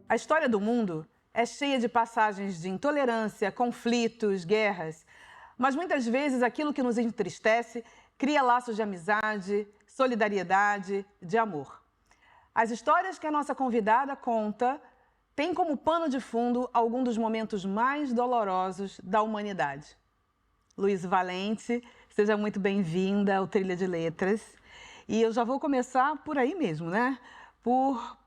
A história do mundo é cheia de passagens de intolerância, conflitos, guerras. Mas muitas vezes aquilo que nos entristece cria laços de amizade, solidariedade, de amor. As histórias que a nossa convidada conta têm como pano de fundo alguns dos momentos mais dolorosos da humanidade. Luiz Valente, seja muito bem-vinda ao Trilha de Letras. E eu já vou começar por aí mesmo, né?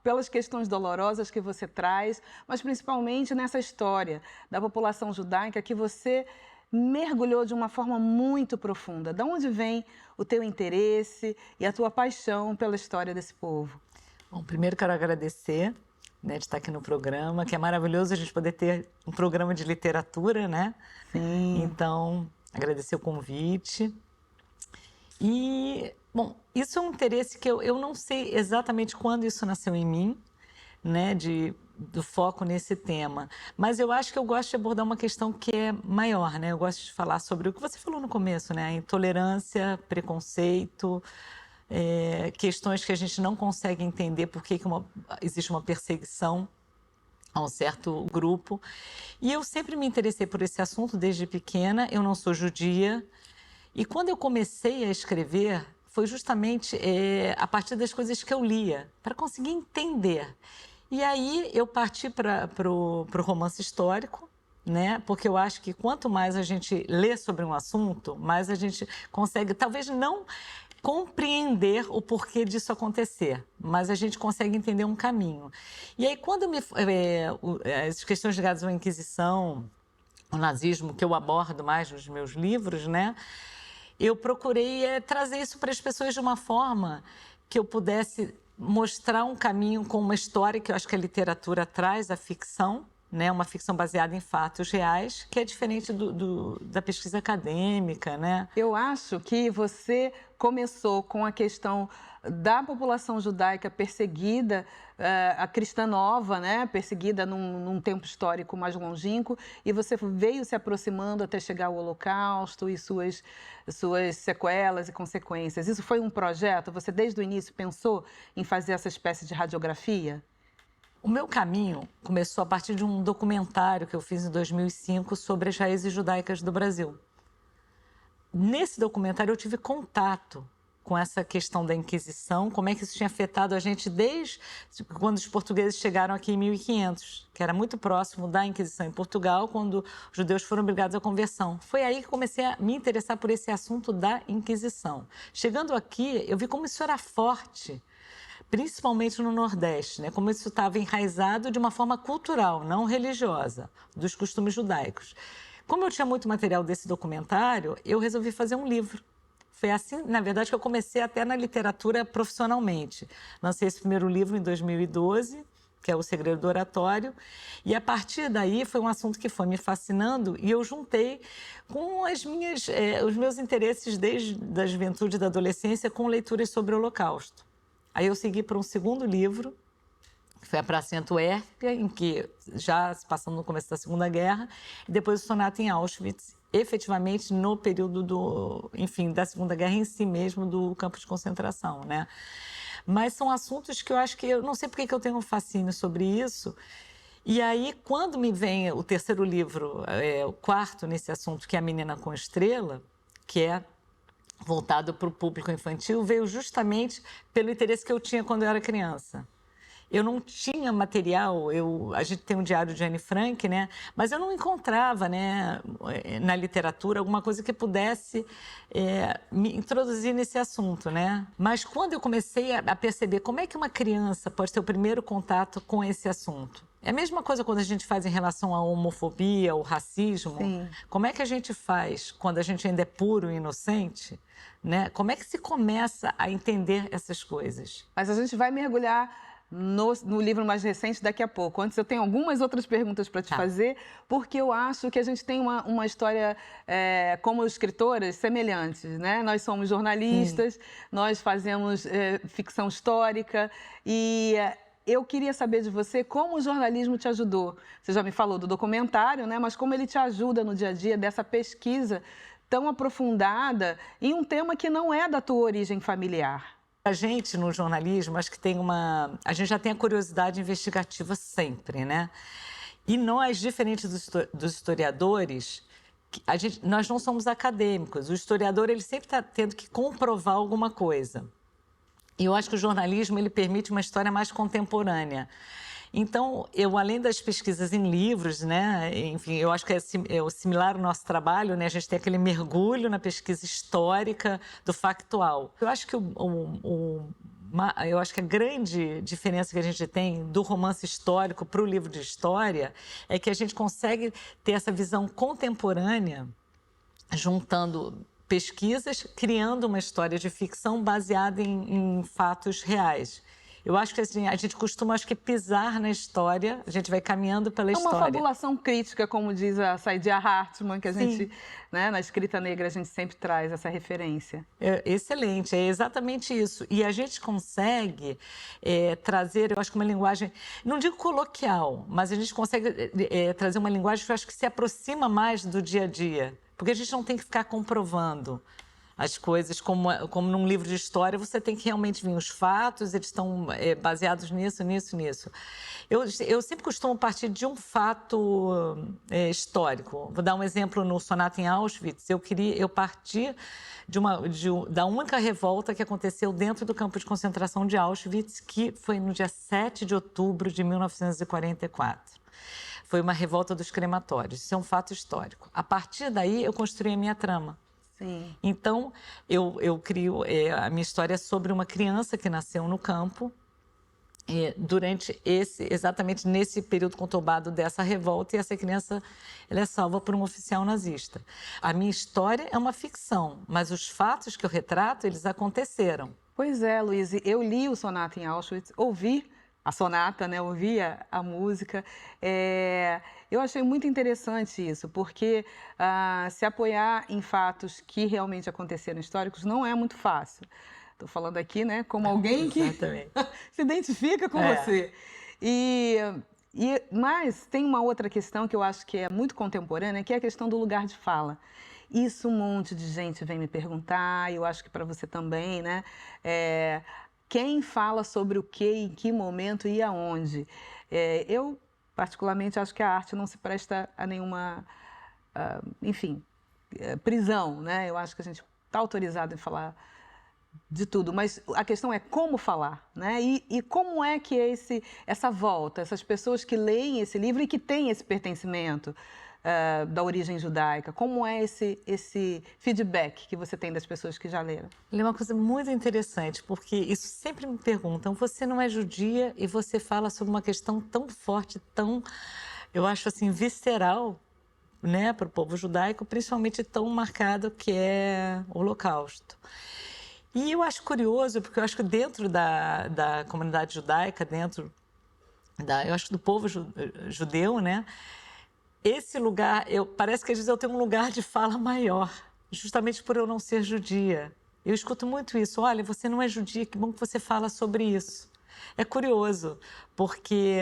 Pelas questões dolorosas que você traz, mas principalmente nessa história da população judaica que você mergulhou de uma forma muito profunda. De onde vem o teu interesse e a tua paixão pela história desse povo? Bom, primeiro quero agradecer, né, de estar aqui no programa, que é maravilhoso a gente poder ter um programa de literatura, né? Sim. Então, agradecer o convite. E, bom, isso é um interesse que eu não sei exatamente quando isso nasceu em mim, né, do foco nesse tema. Mas eu acho que eu gosto de abordar uma questão que é maior, né? Eu gosto de falar sobre o que você falou no começo, né? A intolerância, preconceito, questões que a gente não consegue entender por que existe uma perseguição a um certo grupo. E eu sempre me interessei por esse assunto desde pequena. Eu não sou judia. E quando eu comecei a escrever, foi justamente a partir das coisas que eu lia, para conseguir entender. E aí eu parti para o romance histórico, né? Porque eu acho que quanto mais a gente lê sobre um assunto, mais a gente consegue, talvez não compreender o porquê disso acontecer, mas a gente consegue entender um caminho. E aí quando as questões ligadas à Inquisição, o nazismo, que eu abordo mais nos meus livros, né? Eu procurei trazer isso para as pessoas de uma forma que eu pudesse mostrar um caminho com uma história que eu acho que a literatura traz, a ficção, né? Uma ficção baseada em fatos reais, que é diferente da pesquisa acadêmica, né? Eu acho que você começou com a questão da população judaica perseguida, a cristã nova, né? Perseguida num tempo histórico mais longínquo, e você veio se aproximando até chegar ao Holocausto e suas sequelas e consequências. Isso foi um projeto? Você desde o início pensou em fazer essa espécie de radiografia? O meu caminho começou a partir de um documentário que eu fiz em 2005 sobre as raízes judaicas do Brasil. Nesse documentário eu tive contato com essa questão da Inquisição, como é que isso tinha afetado a gente desde quando os portugueses chegaram aqui em 1500, que era muito próximo da Inquisição em Portugal, quando os judeus foram obrigados à conversão. Foi aí que comecei a me interessar por esse assunto da Inquisição. Chegando aqui, eu vi como isso era forte, principalmente no Nordeste, né? Como isso estava enraizado de uma forma cultural, não religiosa, dos costumes judaicos. Como eu tinha muito material desse documentário, eu resolvi fazer um livro. Foi assim, na verdade, que eu comecei até na literatura profissionalmente. Lancei esse primeiro livro em 2012, que é O Segredo do Oratório, e a partir daí foi um assunto que foi me fascinando e eu juntei com os meus interesses desde a juventude e da adolescência com leituras sobre o Holocausto. Aí eu segui para um segundo livro, que foi A Praça em Antuérpia, em que já se passando no começo da Segunda Guerra, e depois o Sonato em Auschwitz, efetivamente no período da Segunda Guerra em si mesmo, do campo de concentração, né? Mas são assuntos que eu acho que, eu não sei porque que eu tenho um fascínio sobre isso. E aí, quando me vem o terceiro livro, o quarto nesse assunto, que é A Menina com Estrela, que é voltado para o público infantil, veio justamente pelo interesse que eu tinha quando eu era criança. Eu não tinha material, a gente tem um diário de Anne Frank, né? Mas eu não encontrava, né, na literatura alguma coisa que pudesse me introduzir nesse assunto, né? Mas quando eu comecei a perceber como é que uma criança pode ter o primeiro contato com esse assunto, é a mesma coisa quando a gente faz em relação à homofobia, ao racismo. Sim. Como é que a gente faz quando a gente ainda é puro e inocente, né? Como é que se começa a entender essas coisas? Mas a gente vai mergulhar no livro mais recente daqui a pouco. Antes, eu tenho algumas outras perguntas para te fazer, porque eu acho que a gente tem uma história, como escritoras, semelhantes, né? Nós somos jornalistas, nós fazemos ficção histórica e eu queria saber de você como o jornalismo te ajudou. Você já me falou do documentário, né? Mas como ele te ajuda no dia a dia dessa pesquisa tão aprofundada em um tema que não é da tua origem familiar. A gente, no jornalismo, acho que tem uma... A gente já tem a curiosidade investigativa sempre, né? E nós, diferente dos historiadores, nós não somos acadêmicos. O historiador, ele sempre está tendo que comprovar alguma coisa. E eu acho que o jornalismo, ele permite uma história mais contemporânea. Então, além das pesquisas em livros, né, enfim, eu acho que é similar ao nosso trabalho, né, a gente tem aquele mergulho na pesquisa histórica do factual. Eu acho que eu acho que a grande diferença que a gente tem do romance histórico para o livro de história é que a gente consegue ter essa visão contemporânea, juntando pesquisas, criando uma história de ficção baseada em fatos reais. Eu acho que assim, a gente costuma, acho que, pisar na história, a gente vai caminhando pela história. É uma fabulação crítica, como diz a Saidiya Hartman, que a Sim. gente, né, na escrita negra, a gente sempre traz essa referência. Excelente, é exatamente isso. E a gente consegue trazer, eu acho que uma linguagem, não digo coloquial, mas a gente consegue trazer uma linguagem que eu acho que se aproxima mais do dia a dia. Porque a gente não tem que ficar comprovando as coisas, como num livro de história, você tem que realmente vir os fatos, eles estão baseados nisso. Eu sempre costumo partir de um fato histórico. Vou dar um exemplo no Sonata em Auschwitz. Eu parti da única revolta que aconteceu dentro do campo de concentração de Auschwitz, que foi no dia 7 de outubro de 1944. Foi uma revolta dos crematórios. Isso é um fato histórico. A partir daí, eu construí a minha trama. Sim. Então, eu crio a minha história sobre uma criança que nasceu no campo exatamente nesse período conturbado dessa revolta, e essa criança ela é salva por um oficial nazista. A minha história é uma ficção, mas os fatos que eu retrato, eles aconteceram. Pois é, Luiz, eu li o Sonata em Auschwitz, ouvi a sonata, né? Ouvia a música. Eu achei muito interessante isso, porque se apoiar em fatos que realmente aconteceram históricos não é muito fácil. Estou falando aqui, né, como alguém que se identifica com você. Mas tem uma outra questão que eu acho que é muito contemporânea, que é a questão do lugar de fala. Isso um monte de gente vem me perguntar, e eu acho que para você também, né? Quem fala sobre o quê, em que momento e aonde. Eu, particularmente, acho que a arte não se presta a nenhuma, prisão, né? Eu acho que a gente está autorizado em falar de tudo, mas a questão é como falar, né? E como é que é essa volta, essas pessoas que leem esse livro e que têm esse pertencimento da origem judaica, como é esse feedback que você tem das pessoas que já leram? É uma coisa muito interessante, porque isso sempre me perguntam, você não é judia e você fala sobre uma questão tão forte, tão, eu acho assim, visceral, né, para o povo judaico, principalmente tão marcado que é o Holocausto. E eu acho curioso, porque eu acho que dentro da comunidade judaica, eu acho que do povo judeu, né, esse lugar, parece que às vezes eu tenho um lugar de fala maior, justamente por eu não ser judia. Eu escuto muito isso, olha, você não é judia, que bom que você fala sobre isso. É curioso, porque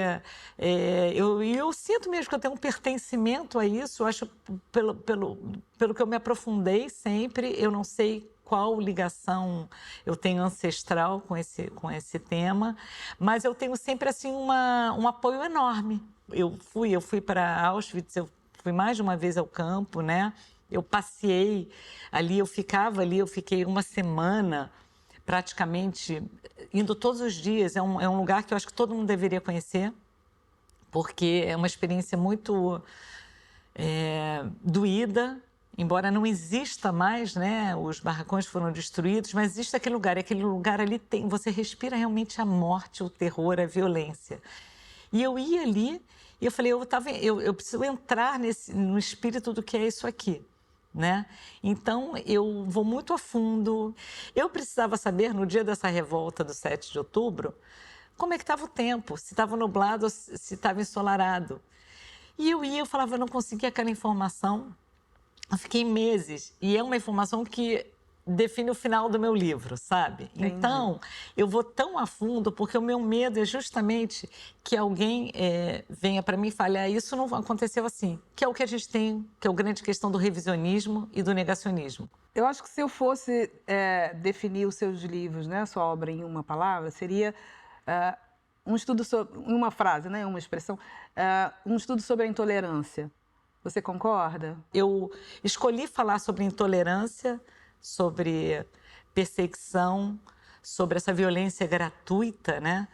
eu sinto mesmo que eu tenho um pertencimento a isso, eu acho, pelo que eu me aprofundei sempre, eu não sei qual ligação eu tenho ancestral com esse tema, mas eu tenho sempre assim um apoio enorme. Eu fui para Auschwitz, eu fui mais de uma vez ao campo, né? Eu passeei ali, eu fiquei uma semana praticamente indo todos os dias. É um lugar que eu acho que todo mundo deveria conhecer, porque é uma experiência muito doída, embora não exista mais, né? Os barracões foram destruídos, mas existe aquele lugar. E aquele lugar ali você respira realmente a morte, o terror, a violência. E eu ia ali e eu falei, eu preciso entrar no espírito do que é isso aqui, né? Então, eu vou muito a fundo. Eu precisava saber, no dia dessa revolta do 7 de outubro, como é que estava o tempo, se estava nublado ou se estava ensolarado. E eu falava, eu não conseguia aquela informação. Eu fiquei meses. E é uma informação que define o final do meu livro, sabe? Entendi. Então, eu vou tão a fundo porque o meu medo é justamente que alguém venha para mim e fale, isso não aconteceu assim, que é o que a gente tem, que é a grande questão do revisionismo e do negacionismo. Eu acho que se eu fosse definir os seus livros, né, a sua obra em uma palavra, seria um estudo sobre, uma frase, né, uma expressão, um estudo sobre a intolerância. Você concorda? Eu escolhi falar sobre intolerância, sobre perseguição, sobre essa violência gratuita, né?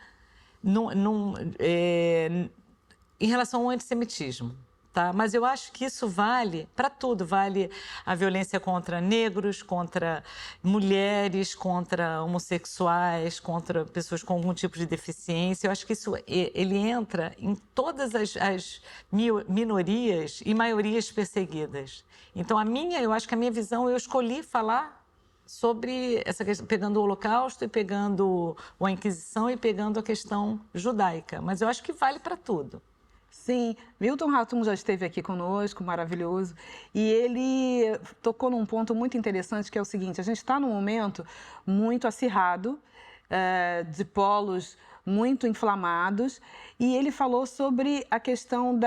Em relação ao antissemitismo. Tá? Mas eu acho que isso vale para tudo, vale a violência contra negros, contra mulheres, contra homossexuais, contra pessoas com algum tipo de deficiência. Eu acho que isso ele entra em todas as minorias e maiorias perseguidas. Então eu acho que a minha visão, eu escolhi falar sobre essa questão, pegando o Holocausto e pegando a Inquisição e pegando a questão judaica. Mas eu acho que vale para tudo. Sim, Milton Ratum já esteve aqui conosco, maravilhoso, e ele tocou num ponto muito interessante, que é o seguinte: a gente está num momento muito acirrado, de polos muito inflamados, e ele falou sobre a questão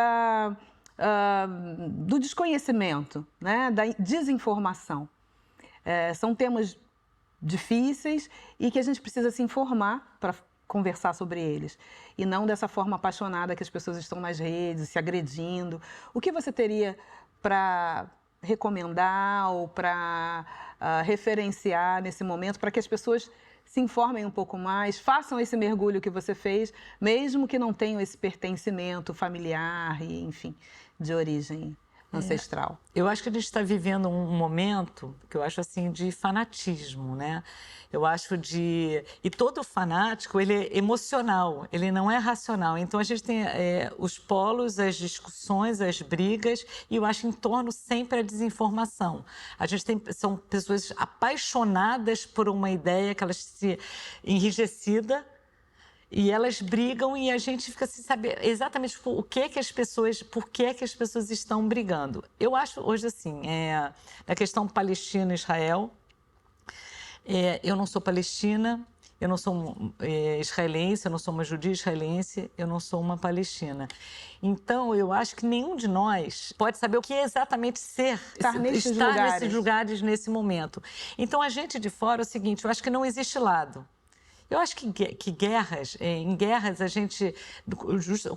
do desconhecimento, né, da desinformação. São temas difíceis e que a gente precisa se informar para conversar sobre eles, e não dessa forma apaixonada que as pessoas estão nas redes, se agredindo. O que você teria para recomendar ou para referenciar nesse momento para que as pessoas se informem um pouco mais, façam esse mergulho que você fez, mesmo que não tenham esse pertencimento familiar e, enfim, de origem ancestral? Eu acho que a gente está vivendo um momento que eu acho assim de fanatismo, né? Eu acho e todo fanático, ele é emocional, ele não é racional. Então a gente tem os polos, as discussões, as brigas, e eu acho em torno sempre a desinformação. São pessoas apaixonadas por uma ideia que elas se enrijecida. E elas brigam e a gente fica sem saber exatamente por que as pessoas estão brigando. Eu acho hoje assim, na questão Palestina-Israel, eu não sou palestina, eu não sou israelense, eu não sou uma judia israelense, eu não sou uma palestina. Então, eu acho que nenhum de nós pode saber o que é exatamente estar nesses lugares nesse momento. Então, a gente de fora, é o seguinte, eu acho que não existe lado. Eu acho que em guerras, a gente,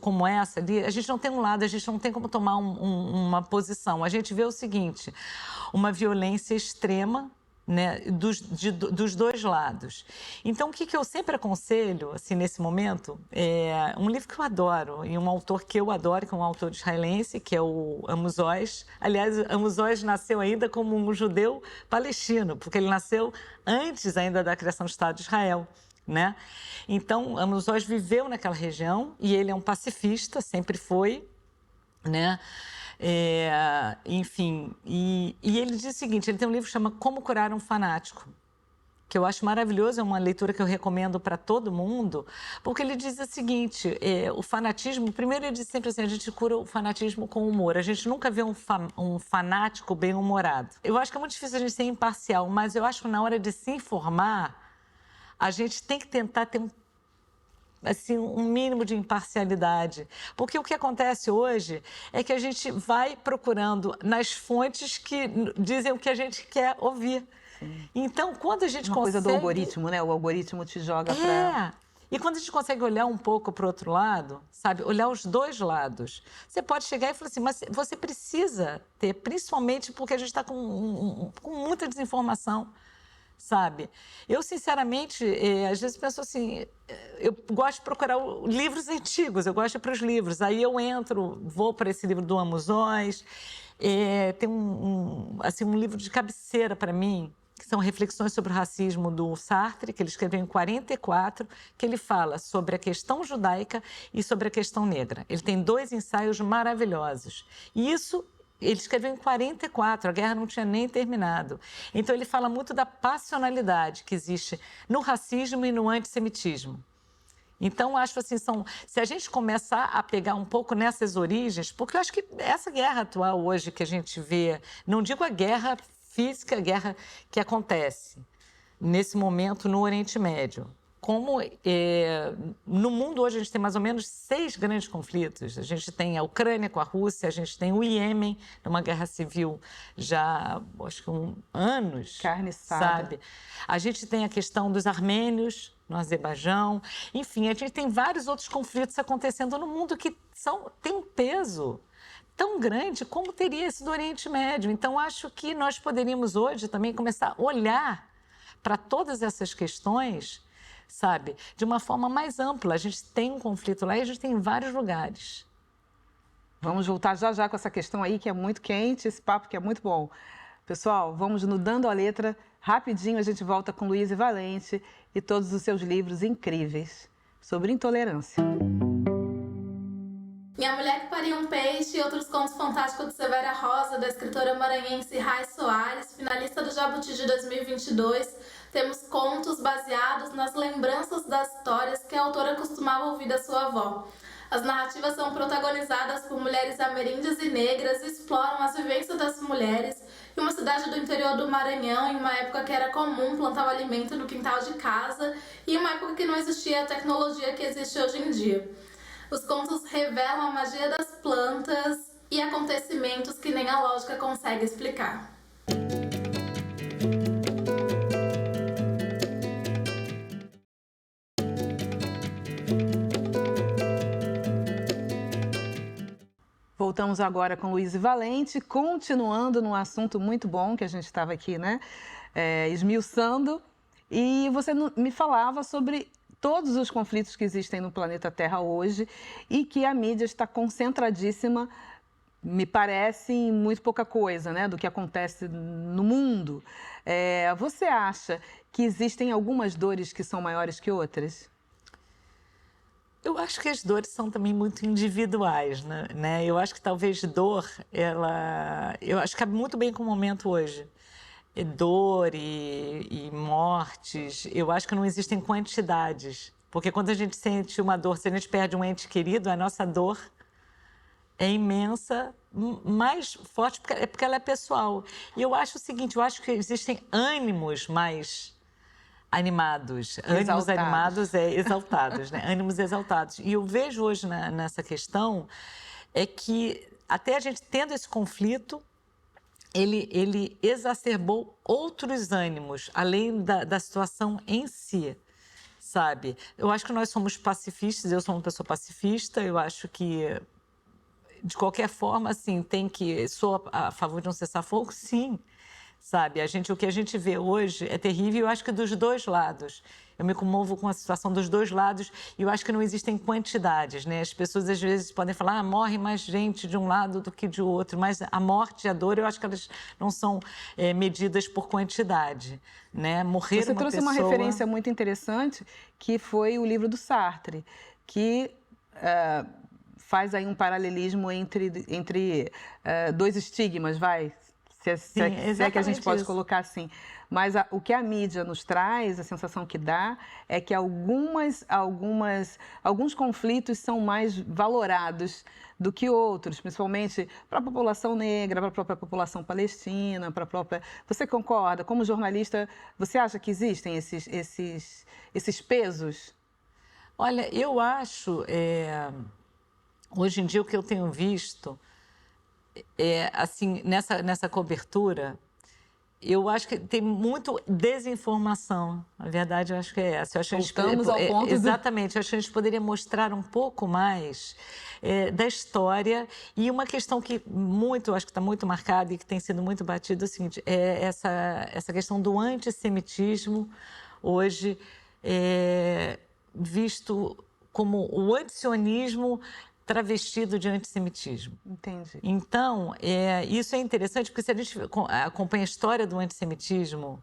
como essa ali, a gente não tem um lado, a gente não tem como tomar uma posição. A gente vê o seguinte, uma violência extrema, né, dos dois lados. Então, o que eu sempre aconselho, assim, nesse momento, é um livro que eu adoro, e um autor que eu adoro, que é um autor israelense, que é o Amos Oz. Aliás, Amos Oz nasceu ainda como um judeu palestino, porque ele nasceu antes ainda da criação do Estado de Israel. Né? Então, Amos Oz viveu naquela região e ele é um pacifista, sempre foi, né? Enfim, e ele diz o seguinte, ele tem um livro que chama Como Curar um Fanático, que eu acho maravilhoso, é uma leitura que eu recomendo para todo mundo, porque ele diz o seguinte, o fanatismo, primeiro ele diz sempre assim, a gente cura o fanatismo com humor, a gente nunca vê um fanático bem-humorado. Eu acho que é muito difícil a gente ser imparcial, mas eu acho que na hora de se informar, a gente tem que tentar ter um mínimo de imparcialidade. Porque o que acontece hoje é que a gente vai procurando nas fontes que dizem o que a gente quer ouvir. Sim. Então, quando a gente consegue... coisa do algoritmo, né? O algoritmo te joga para... E quando a gente consegue olhar um pouco para o outro lado, sabe? Olhar os dois lados, você pode chegar e falar assim, mas você precisa ter, principalmente porque a gente está com muita desinformação. Sabe? Eu, sinceramente, às vezes penso assim, eu gosto de procurar livros antigos, eu gosto de ir para os livros, aí eu vou para esse livro do Amos Oz, tem um livro de cabeceira para mim, que são reflexões sobre o racismo do Sartre, que ele escreveu em 1944, que ele fala sobre a questão judaica e sobre a questão negra. Ele tem 2 ensaios maravilhosos, e isso... Ele escreveu em 1944, a guerra não tinha nem terminado. Então, ele fala muito da passionalidade que existe no racismo e no antissemitismo. Então, acho assim, se a gente começar a pegar um pouco nessas origens, porque eu acho que essa guerra atual hoje que a gente vê, não digo a guerra física, guerra que acontece nesse momento no Oriente Médio. Como no mundo hoje a gente tem mais ou menos 6 grandes conflitos. A gente tem a Ucrânia com a Rússia, a gente tem o Iêmen, numa guerra civil já, acho que anos. Carne assada. Sabe? A gente tem a questão dos armênios no Azerbaijão. Enfim, a gente tem vários outros conflitos acontecendo no mundo que têm um peso tão grande como teria esse do Oriente Médio. Então, acho que nós poderíamos hoje também começar a olhar para todas essas questões, sabe, de uma forma mais ampla. A gente tem um conflito lá e a gente tem em vários lugares. Vamos voltar já já com essa questão aí, que é muito quente, esse papo que é muito bom. Pessoal, vamos no Dando a Letra. Rapidinho a gente volta com Luiz Valente e todos os seus livros incríveis sobre intolerância. Minha Mulher que Paria um Peixe e outros contos fantásticos de Severa Rosa, da escritora maranhense Rai Soares, finalista do Jabuti de 2022, temos contos baseados nas lembranças das histórias que a autora costumava ouvir da sua avó. As narrativas são protagonizadas por mulheres ameríndias e negras e exploram as vivências das mulheres em uma cidade do interior do Maranhão, em uma época que era comum plantar o alimento no quintal de casa e em uma época que não existia a tecnologia que existe hoje em dia. Os contos revelam a magia das plantas e acontecimentos que nem a lógica consegue explicar. Voltamos agora com Luiz Valente, continuando num assunto muito bom que a gente estava aqui, né, esmiuçando. E você me falava sobre todos os conflitos que existem no planeta Terra hoje e que a mídia está concentradíssima, me parece, em muito pouca coisa, né, do que acontece no mundo. Você acha que existem algumas dores que são maiores que outras? Eu acho que as dores são também muito individuais, né? Eu acho que talvez dor, eu acho que cabe muito bem com o momento hoje. Dor e mortes, eu acho que não existem quantidades. Porque quando a gente sente uma dor, se a gente perde um ente querido, a nossa dor é imensa, mais forte, porque ela é pessoal. E eu acho o seguinte, eu acho que existem ânimos mais animados, ânimos animados exaltados, né? Ânimos exaltados. E eu vejo hoje nessa questão é que até a gente tendo esse conflito, ele exacerbou outros ânimos, além da situação em si, sabe? Eu acho que nós somos pacifistas, eu sou uma pessoa pacifista, eu acho que, de qualquer forma, assim, sou a favor de um cessar-fogo, sim. Sabe, o que a gente vê hoje é terrível, eu acho que dos dois lados. Eu me comovo com a situação dos dois lados e eu acho que não existem quantidades, né? As pessoas às vezes podem falar, morre mais gente de um lado do que de outro, mas a morte e a dor, eu acho que elas não são medidas por quantidade, né? Morrer Você trouxe uma referência muito interessante, que foi o livro do Sartre, que faz aí um paralelismo entre dois estigmas, se é que a gente pode colocar assim. Mas o que a mídia nos traz, a sensação que dá, é que alguns conflitos são mais valorados do que outros, principalmente para a população negra, para a própria população palestina, para a própria... Você concorda? Como jornalista, você acha que existem esses pesos? Olha, eu acho, hoje em dia, o que eu tenho visto... assim, nessa cobertura, eu acho que tem muito desinformação. A verdade, eu acho que é essa. Voltamos ao ponto exatamente. Eu acho que a gente poderia mostrar um pouco mais da história. E uma questão que eu acho que está muito marcada e que tem sido muito batida é o seguinte, essa questão do antissemitismo, hoje, visto como o antisionismo travestido de antissemitismo. Entendi. Então, isso é interessante, porque se a gente acompanha a história do antissemitismo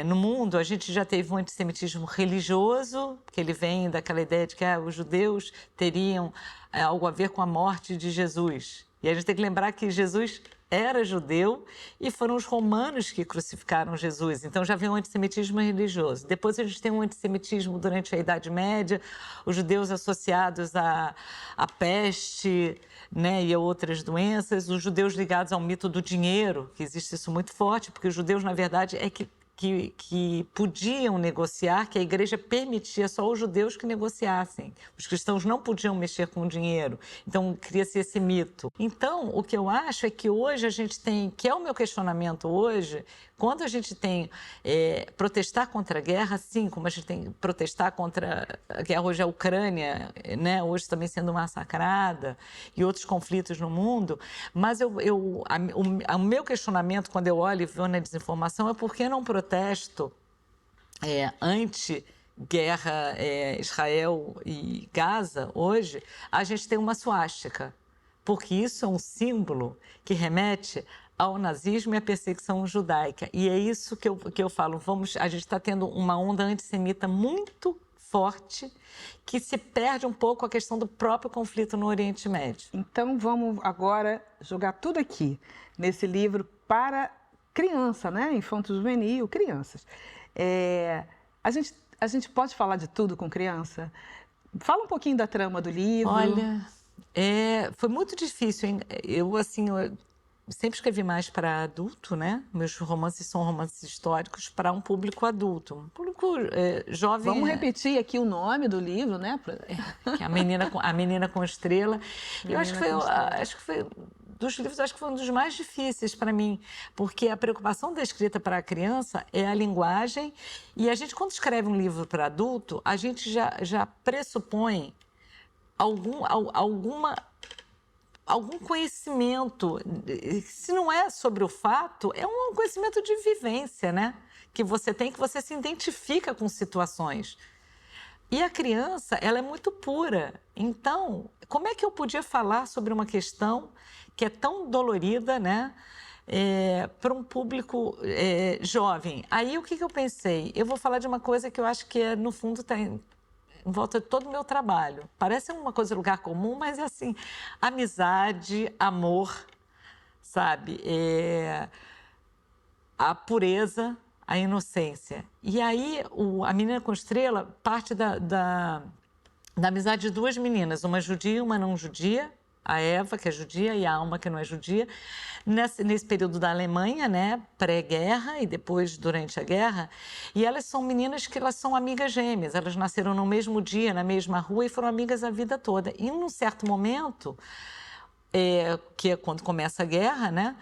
no mundo, a gente já teve um antissemitismo religioso, que ele vem daquela ideia de que os judeus teriam algo a ver com a morte de Jesus. E a gente tem que lembrar que Jesus era judeu e foram os romanos que crucificaram Jesus. Então já havia um antissemitismo religioso. Depois a gente tem um antissemitismo durante a Idade Média, os judeus associados à peste, né, e a outras doenças, os judeus ligados ao mito do dinheiro, que existe isso muito forte, porque os judeus, na verdade, que podiam negociar, que a igreja permitia só os judeus que negociassem. Os cristãos não podiam mexer com o dinheiro. Então, cria-se esse mito. Então, o que eu acho é que hoje a gente tem, que é o meu questionamento hoje, quando a gente tem protestar contra a guerra, sim, como a gente tem protestar contra a guerra hoje a Ucrânia, né, hoje também sendo massacrada, e outros conflitos no mundo, mas o meu questionamento, quando eu olho e vejo na desinformação, é por que não protesto anti-guerra Israel e Gaza, hoje, a gente tem uma suástica, porque isso é um símbolo que remete ao nazismo e à perseguição judaica. E é isso que eu falo, a gente está tendo uma onda antissemita muito forte, que se perde um pouco a questão do próprio conflito no Oriente Médio. Então vamos agora jogar tudo aqui, nesse livro para criança, né? Infanto-juvenil, crianças. A gente pode falar de tudo com criança? Fala um pouquinho da trama do livro. Olha, foi muito difícil, hein? Eu sempre escrevi mais para adulto, né? Meus romances são romances históricos para um público adulto, um público jovem. Vamos repetir aqui o nome do livro, né? Que é A Menina com Estrela. Eu acho que foi dos livros, acho que foi um dos mais difíceis para mim, porque a preocupação da escrita para a criança é a linguagem, e a gente, quando escreve um livro para adulto, a gente já pressupõe algum conhecimento, se não é sobre o fato, é um conhecimento de vivência, né? Que você tem, que você se identifica com situações. E a criança, ela é muito pura. Então, como é que eu podia falar sobre uma questão que é tão dolorida, né? Para um público jovem? Aí, o que eu pensei? Eu vou falar de uma coisa que eu acho que, no fundo, tem em volta de todo o meu trabalho. Parece uma coisa de lugar comum, mas é assim, amizade, amor, sabe? A pureza, a inocência. E aí, A Menina com Estrela parte da amizade de duas meninas, uma judia e uma não judia, a Eva, que é judia, e a Alma, que não é judia, nesse período da Alemanha, né, pré-guerra e depois durante a guerra, e elas são meninas que elas são amigas gêmeas, elas nasceram no mesmo dia, na mesma rua, e foram amigas a vida toda. E num certo momento, que é quando começa a guerra, né,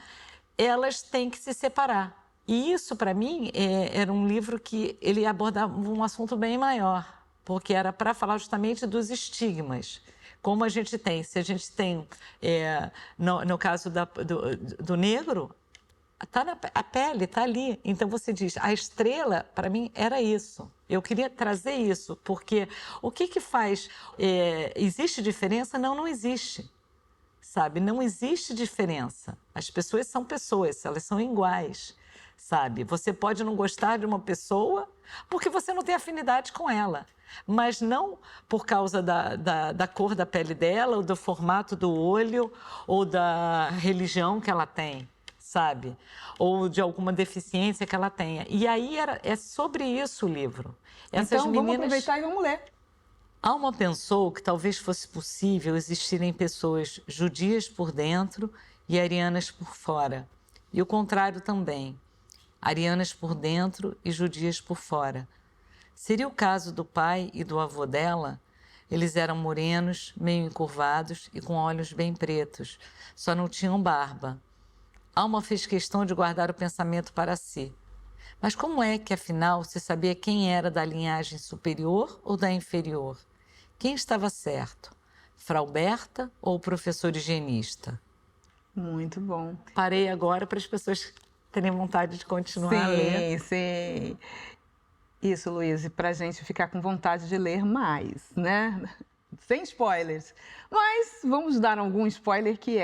elas têm que se separar. E isso, para mim, era um livro que ele abordava um assunto bem maior, porque era para falar justamente dos estigmas. Como a gente tem, se a gente tem, no caso do negro, a pele está ali. Então você diz, a estrela, para mim, era isso. Eu queria trazer isso, porque o que faz? Existe diferença? Não, não existe. Sabe? Não existe diferença. As pessoas são pessoas, elas são iguais. Sabe? Você pode não gostar de uma pessoa porque você não tem afinidade com ela, mas não por causa da cor da pele dela, ou do formato do olho, ou da religião que ela tem, sabe? Ou de alguma deficiência que ela tenha. E aí é sobre isso o livro. Então, vamos aproveitar e vamos ler. Alma pensou que talvez fosse possível existirem pessoas judias por dentro e arianas por fora, e o contrário também. Arianas por dentro e judias por fora. Seria o caso do pai e do avô dela? Eles eram morenos, meio encurvados e com olhos bem pretos. Só não tinham barba. Alma fez questão de guardar o pensamento para si. Mas como é que, afinal, se sabia quem era da linhagem superior ou da inferior? Quem estava certo? Frau Berta ou o professor higienista? Muito bom. Parei agora para as pessoas terem vontade de continuar a ler. Sim. Isso, Luiz, para a gente ficar com vontade de ler mais, né? Sem spoilers. Mas vamos dar algum spoiler que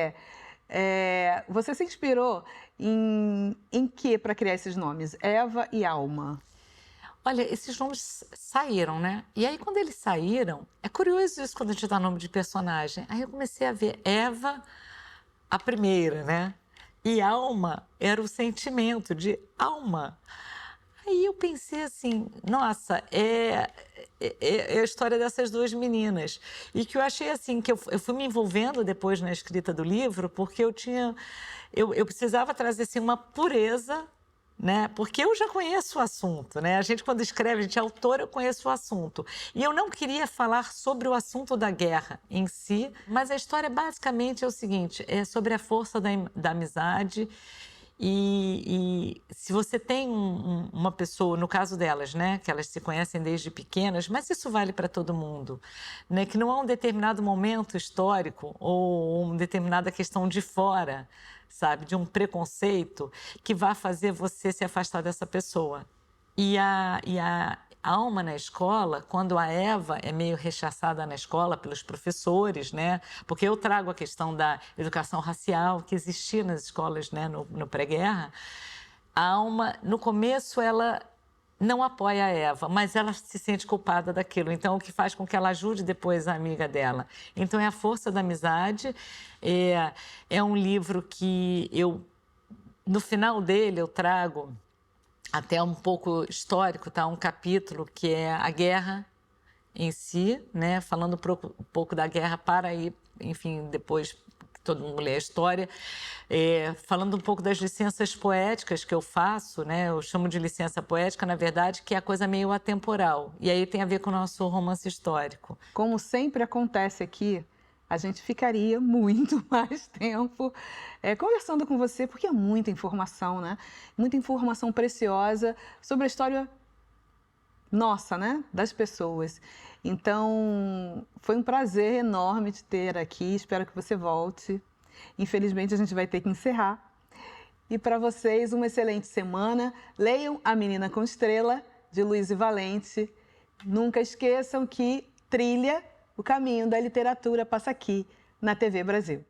você se inspirou em que para criar esses nomes? Eva e Alma. Olha, esses nomes saíram, né? E aí, quando eles saíram, é curioso isso quando a gente dá nome de personagem. Aí eu comecei a ver Eva, a primeira, né? E alma era o sentimento de alma. Aí eu pensei assim, nossa, é a história dessas duas meninas. E que eu achei assim, que eu fui me envolvendo depois na escrita do livro, porque eu precisava trazer assim, uma pureza, né? Porque eu já conheço o assunto, né? A gente, quando escreve, a gente é autor, eu conheço o assunto. E eu não queria falar sobre o assunto da guerra em si, mas a história basicamente é o seguinte, é sobre a força da amizade. E se você tem uma pessoa, no caso delas, né, que elas se conhecem desde pequenas, mas isso vale para todo mundo, né, que não há um determinado momento histórico ou uma determinada questão de fora, sabe, de um preconceito que vá fazer você se afastar dessa pessoa. E a alma na escola, quando a Eva é meio rechaçada na escola pelos professores, né? Porque eu trago a questão da educação racial que existia nas escolas, né, no pré-guerra. A alma, no começo, ela não apoia a Eva, mas ela se sente culpada daquilo. Então, o que faz com que ela ajude depois a amiga dela. Então, é a força da amizade. É um livro que eu, no final dele, eu trago até um pouco histórico, tá? Um capítulo que é a guerra em si, né? Falando um pouco da guerra para ir, enfim, depois todo mundo lê a história, falando um pouco das licenças poéticas que eu faço, né? Eu chamo de licença poética, na verdade, que é a coisa meio atemporal. E aí tem a ver com o nosso romance histórico. Como sempre acontece aqui, a gente ficaria muito mais tempo conversando com você, porque é muita informação, né? Muita informação preciosa sobre a história nossa, né? Das pessoas. Então, foi um prazer enorme te ter aqui, espero que você volte. Infelizmente, a gente vai ter que encerrar. E para vocês, uma excelente semana. Leiam A Menina com Estrela, de Luiz e Valente. Nunca esqueçam que trilha, o caminho da literatura passa aqui, na TV Brasil.